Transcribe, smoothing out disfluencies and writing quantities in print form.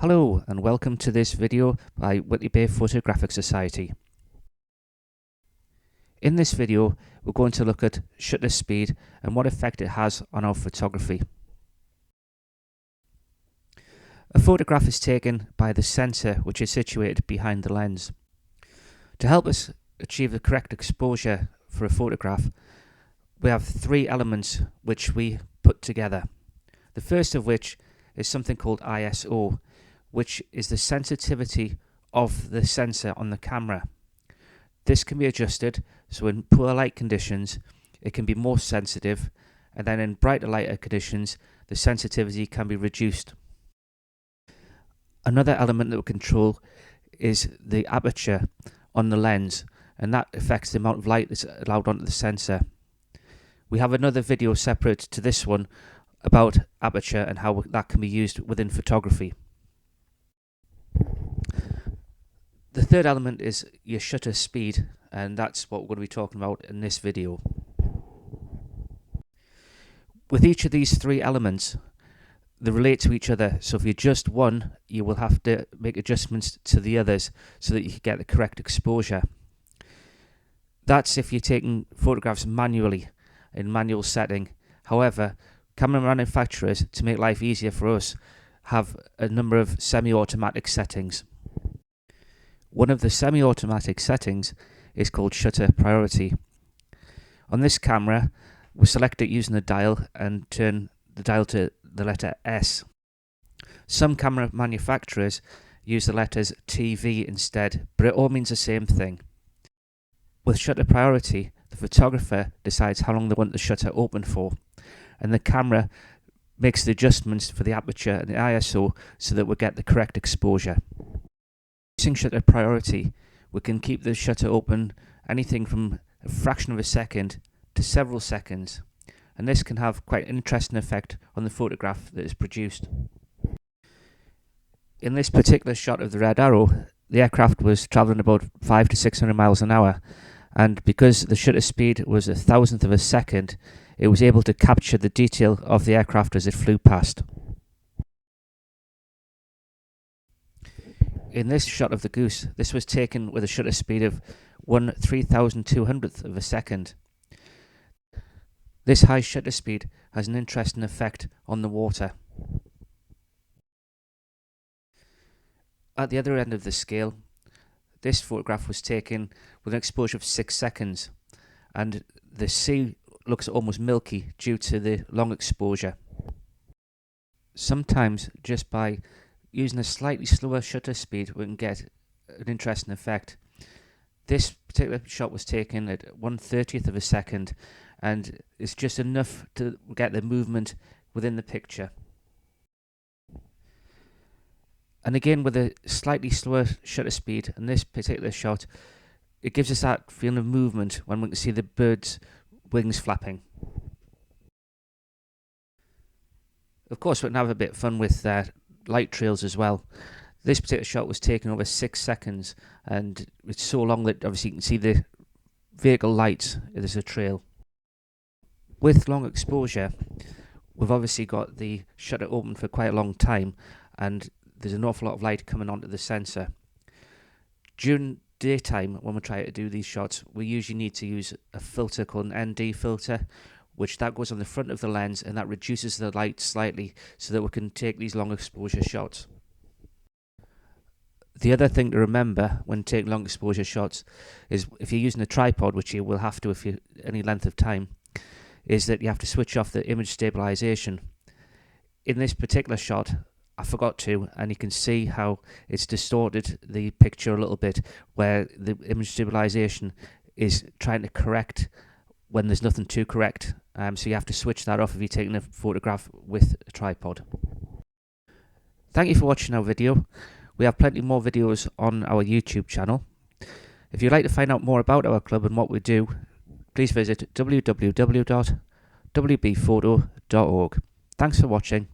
Hello and welcome to this video by Whitley Bay Photographic Society. In this video we're going to look at shutter speed and what effect it has on our photography. A photograph is taken by the sensor which is situated behind the lens. To help us achieve the correct exposure for a photograph, we have three elements which we put together. The first of which is something called ISO, which is the sensitivity of the sensor on the camera. This can be adjusted, so in poor light conditions it can be more sensitive, and then in brighter lighter conditions the sensitivity can be reduced. Another element that we control is the aperture on the lens, and that affects the amount of light that's allowed onto the sensor. We have another video separate to this one about aperture and how that can be used within photography. The third element is your shutter speed, and that's what we're going to be talking about in this video. With each of these three elements, they relate to each other, so if you adjust one, you will have to make adjustments to the others so that you can get the correct exposure. That's if you're taking photographs manually, in manual setting. However, camera manufacturers, to make life easier for us, have a number of semi-automatic settings. One of the semi-automatic settings is called shutter priority. On this camera, we select it using the dial and turn the dial to the letter S. Some camera manufacturers use the letters TV instead, but it all means the same thing. With shutter priority, the photographer decides how long they want the shutter open for, and the camera makes the adjustments for the aperture and the ISO so that we get the correct exposure. Using shutter priority, we can keep the shutter open anything from a fraction of a second to several seconds, and this can have quite an interesting effect on the photograph that is produced. In this particular shot of the Red Arrow, the aircraft was travelling about 500 to 600 miles an hour, and because the shutter speed was 1,000th of a second, it was able to capture the detail of the aircraft as it flew past. In this shot of the Goose, this was taken with a shutter speed of 1/3200th of a second. This high shutter speed has an interesting effect on the water. At the other end of the scale, this photograph was taken with an exposure of 6 seconds, and the sea looks almost milky due to the long exposure. Sometimes just by using a slightly slower shutter speed we can get an interesting effect. This particular shot was taken at 1/30th of a second, and it's just enough to get the movement within the picture. And again, with a slightly slower shutter speed in this particular shot, it gives us that feeling of movement when we can see the bird's wings flapping. Of course, we can have a bit of fun with light trails as well. This particular shot was taken over 6 seconds, and it's so long that obviously you can see the vehicle lights as a trail. With long exposure, we've obviously got the shutter open for quite a long time, and there's an awful lot of light coming onto the sensor. During daytime, when we try to do these shots, we usually need to use a filter called an ND filter, which that goes on the front of the lens, and that reduces the light slightly so that we can take these long exposure shots. The other thing to remember when taking long exposure shots is if you're using a tripod, which you will have to if you any length of time, is that you have to switch off the image stabilization. In this particular shot, I forgot to, and you can see how it's distorted the picture a little bit, where the image stabilization is trying to correct when there's nothing to correct. So you have to switch that off if you're taking a photograph with a tripod. Thank you for watching our video. We have plenty more videos on our YouTube channel. If you'd like to find out more about our club and what we do, please visit www.wbphoto.org. Thanks for watching.